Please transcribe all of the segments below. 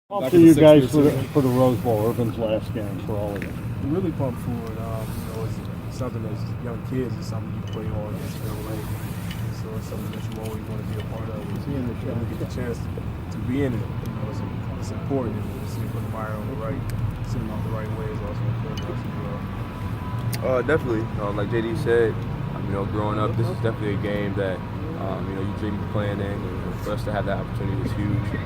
Pumped for you guys for the Rose Bowl, Urban's last game for all of you. I'm really pumped for it. It's something as young kids, it's something you play hard against in LA. So it's something that you always want to be a part of. Seeing the show, get the chance to be in it, it's important. And seeing put the fire on the right, seeing off the right way is also important as well. Definitely. Like JD said, growing up, this is definitely a game that you dream of playing in, and for us to have that opportunity is huge.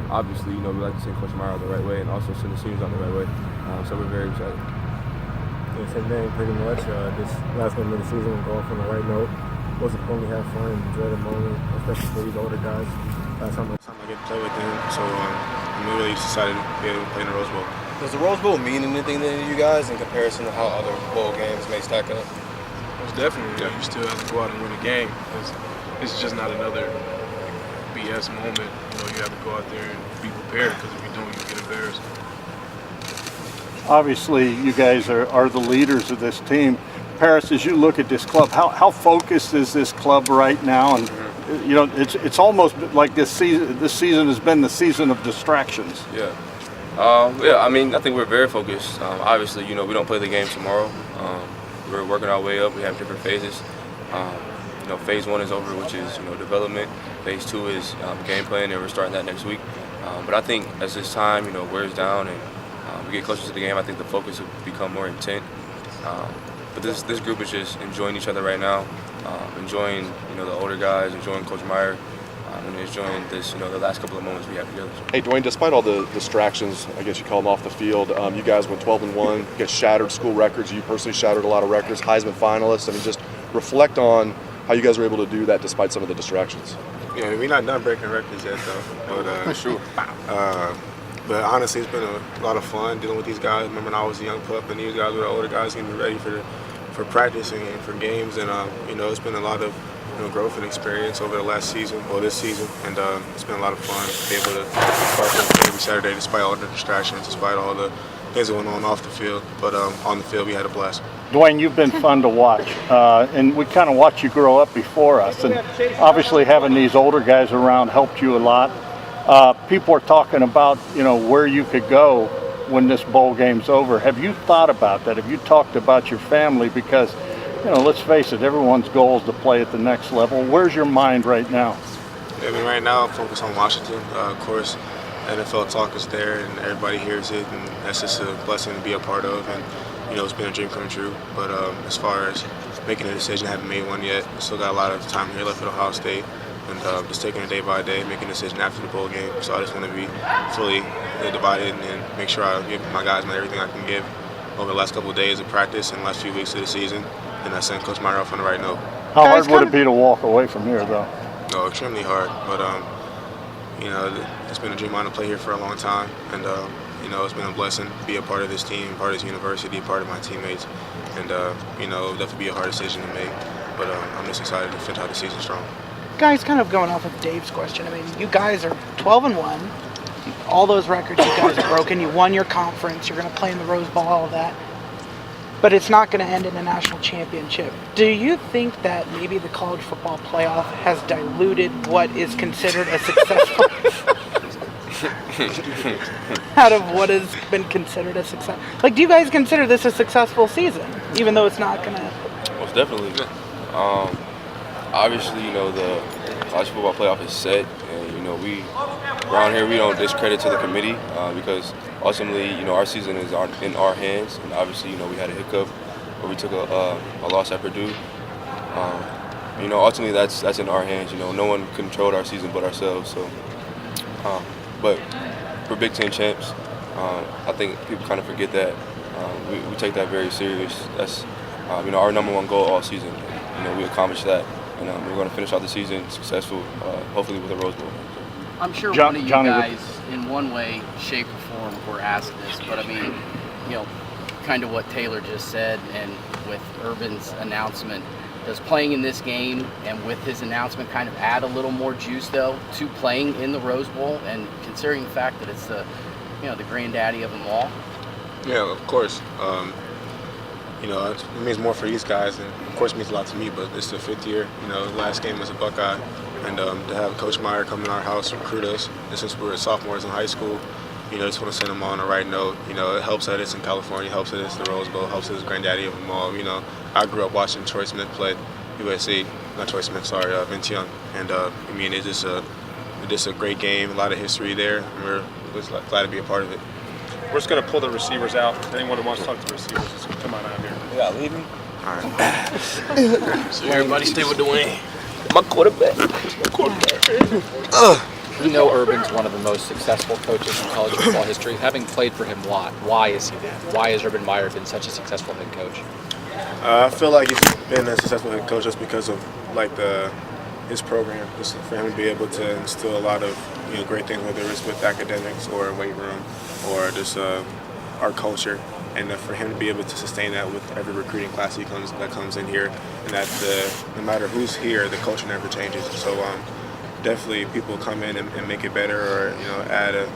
Obviously, we like to send Coach Meyer the right way, and also send the seniors on the right way. So we're very excited. Yeah, same thing, pretty much. This last game of the season, we're going from the right note. Most importantly, have fun and enjoy the moment, especially for these older guys. Last time I get to play with them, so I'm really excited to be able to play in the Rose Bowl. Does the Rose Bowl mean anything to you guys in comparison to how other bowl games may stack up? Most definitely. You still have to go out and win a game. It's just not another BS moment. You have to go out there and be prepared, because if you don't, you get embarrassed. Obviously, you guys are the leaders of this team. Parris, as you look at this club, how focused is this club right now? And it's almost like this season has been the season of distractions. Yeah. I think we're very focused. Obviously, we don't play the game tomorrow. We're working our way up. We have different phases. Phase 1 is over, which is development. Phase 2 is game plan, and we're starting that next week. But I think as this time wears down and we get closer to the game, I think the focus will become more intent. But this group is just enjoying each other right now, enjoying the older guys, enjoying Coach Meyer, and enjoying this the last couple of moments we have together. Hey Dwayne, despite all the distractions, I guess you call them off the field, you guys went 12-1, you guys shattered school records. You personally shattered a lot of records, Heisman finalists. Just reflect on how you guys were able to do that despite some of the distractions. Yeah, we're not done breaking records yet, though. But sure. But honestly, it's been a lot of fun dealing with these guys. Remember when I was a young pup, and these guys were the older guys getting ready for practicing and for games. And it's been a lot of growth and experience over the last season, or this season, and it's been a lot of fun to be able to start every Saturday, despite all the distractions, despite all the things that went on off the field. But on the field, we had a blast. Dwayne, you've been fun to watch, and we kind of watched you grow up before us. And obviously, having these older guys around helped you a lot. People are talking about where you could go when this bowl game's over. Have you thought about that? Have you talked about your family? Because let's face it, everyone's goal is to play at the next level. Where's your mind right now? Right now I'm focused on Washington. Of course, NFL talk is there, and everybody hears it, and that's just a blessing to be a part of. And it's been a dream come true. But as far as making a decision, I haven't made one yet. Still got a lot of time here left at Ohio State, and just taking it day by day, making a decision after the bowl game. So I just want to be fully divided and make sure I give my guys everything I can give over the last couple of days of practice and the last few weeks of the season, and I send Coach Meyer off on the right note. How hard would it be to walk away from here, though? No, extremely hard. But it's been a dream of mine to play here for a long time, and it's been a blessing to be a part of this team, part of this university, part of my teammates, and it'll definitely be a hard decision to make. But I'm just excited to finish out the season strong. Guys, kind of going off of Dave's question, you guys are 12-1. All those records you guys have broken. You won your conference. You're going to play in the Rose Bowl, all of that. But it's not going to end in a national championship. Do you think that maybe the college football playoff has diluted what is considered a successful out of what has been considered a success? Do you guys consider this a successful season, even though it's not going to? Most definitely. Obviously, the college football playoff is set, and we around here we don't discredit to the committee because ultimately, our season is in our hands, and obviously, we had a hiccup where we took a loss at Purdue. Ultimately that's in our hands. No one controlled our season but ourselves. So, but we're Big Ten champs. I think people kind of forget that. We take that very serious. That's our number one goal all season. We accomplished that. And we're going to finish out the season successful, hopefully with a Rose Bowl. I'm sure Johnnie, one of you guys, in one way, shape, or form, were asked this, but kind of what Taylor just said, and with Urban's announcement, does playing in this game and with his announcement kind of add a little more juice, though, to playing in the Rose Bowl, and considering the fact that it's the granddaddy of them all? Yeah, of course. It means more for these guys, and of course it means a lot to me, but it's the 5th year. The last game was a Buckeye, and to have Coach Meyer come in our house, recruit us, and since we were sophomores in high school, just want to send them on the right note. It helps that it's in California, helps that it's the Rose Bowl, helps that it's Granddaddy of them all. I grew up watching Troy Smith play USC, not Troy Smith, sorry, Vince Young. And, it's just a great game, a lot of history there, and we're glad to be a part of it. We're just going to pull the receivers out. Anyone who wants to talk to the receivers, just come on out here. You got leaving? All right. So everybody stay with Dwayne. My quarterback. We know Urban's one of the most successful coaches in college football history. Having played for him a lot, why is he that? Why has Urban Meyer been such a successful head coach? I feel like he's been a successful head coach just because of his program, just for him to be able to instill a lot of great things, whether it's with academics or weight room or just our culture, and for him to be able to sustain that with every recruiting class that comes in here, and that no matter who's here, the culture never changes. So definitely people come in and make it better or add a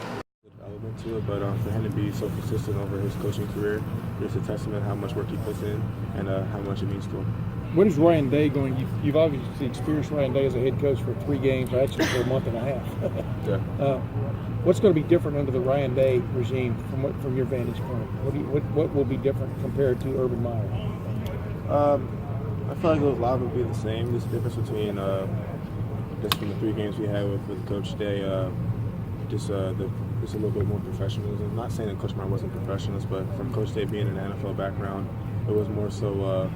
element to it, but for him to be so consistent over his coaching career, it's a testament to how much work he puts in and how much it means to him. When is Ryan Day going? You've obviously experienced Ryan Day as a head coach for 3 games, or actually for a month and a half. Yeah. What's going to be different under the Ryan Day regime from your vantage point? What will be different compared to Urban Meyer? I feel like a lot of it will be the same. There's a difference between just from the 3 games we had with Coach Day, just a little bit more professionalism. Not saying that Coach Meyer wasn't professional, but from Coach Day being an NFL background, it was more so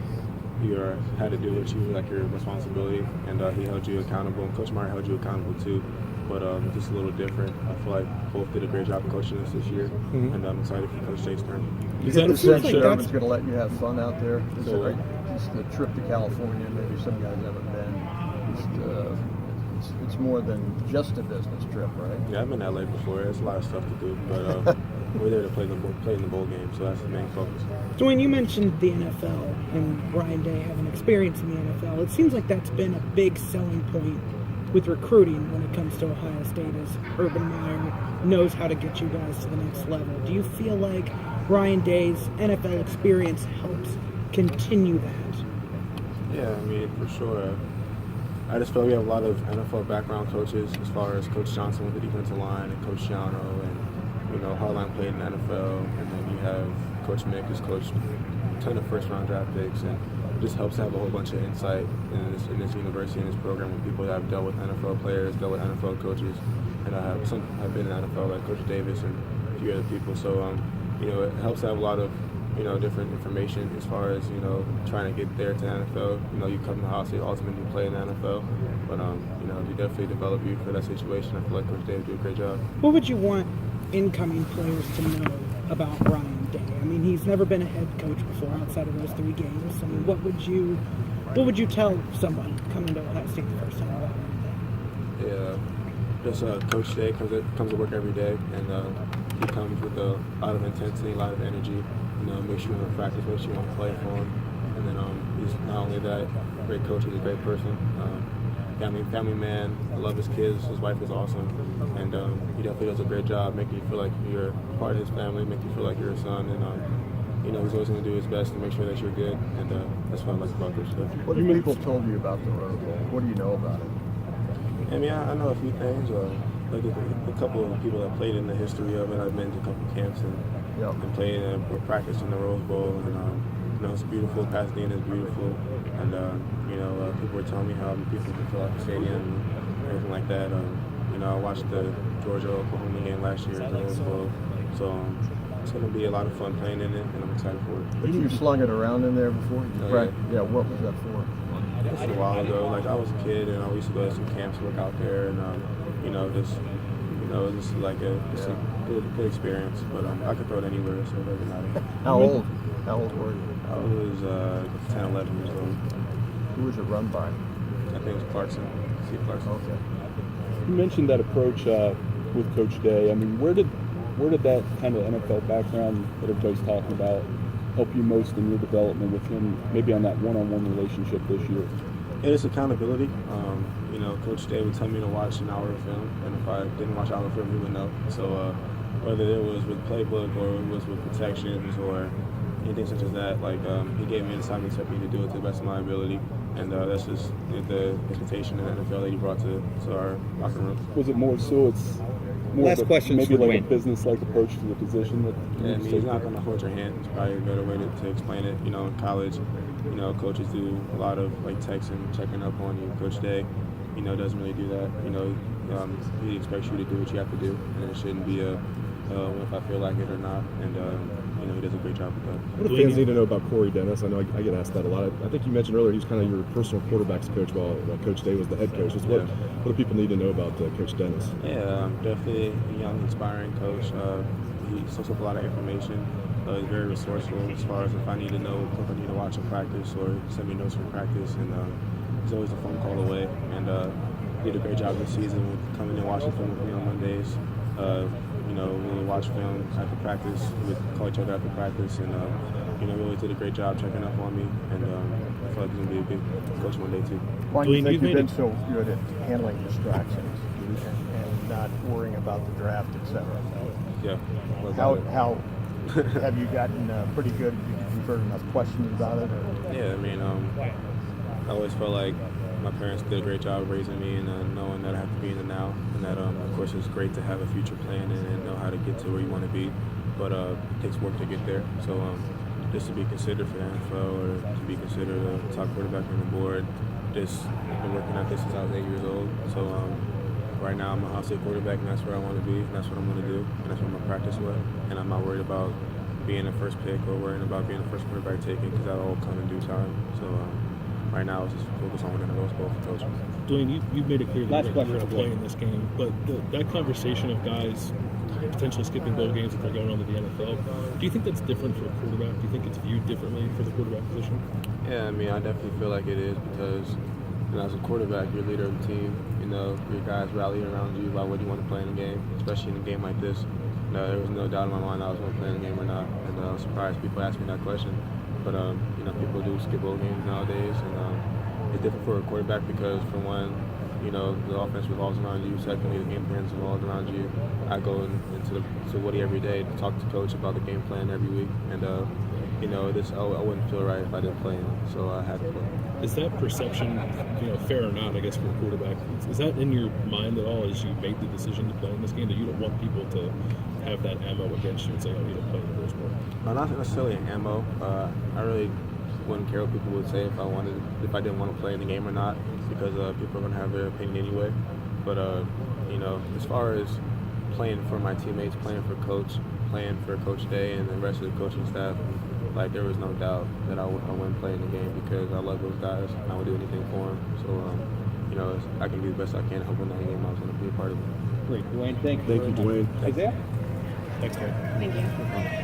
you had to do what you like your responsibility, and he held you accountable. And Coach Meyer held you accountable too, but just a little different. I feel like both did a great job coaching us this year, and I'm excited for Coach Day's turn. You get the sense that Urban's going to let you have fun out there? Just the trip to California, maybe some guys haven't been. It's more than just a business trip, right? Yeah, I've been to LA before. There's a lot of stuff to do, but we're there to play in the bowl game, so that's the main focus. Dwayne, you mentioned the NFL and Ryan Day having experience in the NFL. It seems like that's been a big selling point with recruiting when it comes to Ohio State, as Urban Meyer knows how to get you guys to the next level. Do you feel like Ryan Day's NFL experience helps continue that? Yeah, for sure. I just feel like we have a lot of NFL background coaches, as far as Coach Johnson with the defensive line and Coach Shiano, and Harline played in the NFL, and then you have Coach Mick, who's coached a ton of first-round draft picks, and it just helps to have a whole bunch of insight in this university and this program with people that have dealt with NFL players, dealt with NFL coaches, and some have been in the NFL, like Coach Davis and a few other people. So it helps to have a lot of different information as far as trying to get there to the NFL. You come to the house, you ultimately play in the NFL, but you definitely develop you for that situation. I feel like Coach Davis did a great job. What would you want incoming players to know about Ryan Day? He's never been a head coach before outside of those 3 games. What would you tell someone coming to Ohio State the first time about Ryan Day? Yeah, just Coach Day comes to work every day, and he comes with a lot of intensity, a lot of energy. Makes you want to practice, makes you want to play for him. And then he's not only that, a great coach, he's a great person. Family man. I love his kids. His wife is awesome. And he definitely does a great job making you feel like you're part of his family, make you feel like you're a son. And he's always going to do his best to make sure that you're good. And that's what I like about Coach Day. What have people told you about the Rose Bowl? What do you know about it? I know a few things. Like a couple of people that played in the history of it. I've been to a couple camps and played and practiced in the Rose Bowl, and it's beautiful. Pasadena is beautiful, and people were telling me how people can fill out the stadium and everything like that. I watched the Georgia-Oklahoma game last year at the Rose Bowl, so it's going to be a lot of fun playing in it, and I'm excited for it. But you slung it around in there before? Yeah. What was that for? This was a while ago. Like, I was a kid, and I used to go to some camps, work out there, and just like a good experience. But I could throw it anywhere, so it doesn't matter. How old were you? I was 10, 11 years old. Who was it run by? I think it was Clarkson. Steve Clarkson. Okay. You mentioned that approach with Coach Day. Where did that kind of NFL background that everybody's talking about help you most in your development with him, maybe on that one-on-one relationship this year? It's accountability. Coach Day would tell me to watch an hour of film, and if I didn't watch an hour of film, he would know. So whether it was with playbook or it was with protections or anything such as that, he gave me the time to me to do it to the best of my ability, and that's just the expectation in the NFL that he brought to our locker room. Was it more so it's more Last of a, question maybe for like Dwayne. a business-like approach to the position? That Yeah, I mean, he's not going to hold your hand. It's probably a better way to explain it. You know, in college, you know, coaches do a lot of like texting, checking up on you. Coach Day, you know, doesn't really do that. You know, he expects you to do what you have to do, and it shouldn't be if I feel like it or not. And you know, he does a great job with that. What do fans need to know about Corey Dennis? I know I get asked that a lot. I think you mentioned earlier he's kind of your personal quarterbacks coach while Coach Day was the head coach. Just what do people need to know about Coach Dennis? Yeah, definitely a young, inspiring coach. He soaks up a lot of information. He's very resourceful as far as if I need to know if I need to watch a practice or send me notes for practice. And he's always a phone call away. And did a great job this season with coming and watching film with me on Mondays. You know, when we watch film after practice, we call each other after practice, and you know, really did a great job checking up on me, and I feel like he's gonna be a big coach one day too. Why do you think you've been so good at handling distractions and not worrying about the draft, etc.? Yeah. How have you gotten pretty good? You've heard enough questions about it? Or? Yeah, I mean, I always felt like my parents did a great job raising me and knowing that I have to be in the now, and that of course it's great to have a future plan and know how to get to where you want to be, but it takes work to get there. So just to be considered for the NFL or to be considered a top quarterback on the board, just been working at this since I was 8 years old. So right now I'm a Ohio State quarterback, and that's where I want to be, and that's what I'm going to do, and that's what I'm going to practice with, and I'm not worried about being the first pick or worrying about being the first quarterback taken, because that'll all come in due time. So right now, it's just focus on winning the RoseBowl for coaching. Dwayne, you've made it clear that you're going to play in this game, but that conversation of guys potentially skipping bowl games if they're going on to the NFL, do you think that's different for a quarterback? Do you think it's viewed differently for the quarterback position? Yeah, I mean, I definitely feel like it is because, you know, as a quarterback, you're leader of the team. You know, your guys rally around you about what you want to play in a game, especially in a game like this. There was no doubt in my mind I was going to play in a game or not, and I was surprised people asked me that question. But, you know, people do skip bowl games nowadays, and it's different for a quarterback because, for one, you know, the offense revolves around you. Secondly, the game plan's revolved around you. I go into Woody every day to talk to coach about the game plan every week, and, you know, I wouldn't feel right if I didn't play, so I had to play. Is that perception, you know, fair or not, I guess, for a quarterback? Is that in your mind at all as you made the decision to play in this game, that you don't want people to have that ammo against you and say, oh, you don't play in the RoseBowl? Not necessarily an ammo. I really wouldn't care what people would say if I didn't want to play in the game or not, because people are going to have their opinion anyway. But, you know, as far as playing for my teammates, playing for Coach, playing for Coach Day and the rest of the coaching staff, like, there was no doubt that I wouldn't play in the game because I love those guys and I would do anything for them. So, you know, I can do the best I can to help win that game. I was going to be a part of it. Great, Dwayne. Thank you, Dwayne. Isaiah? Thanks, Dwayne. Thank you.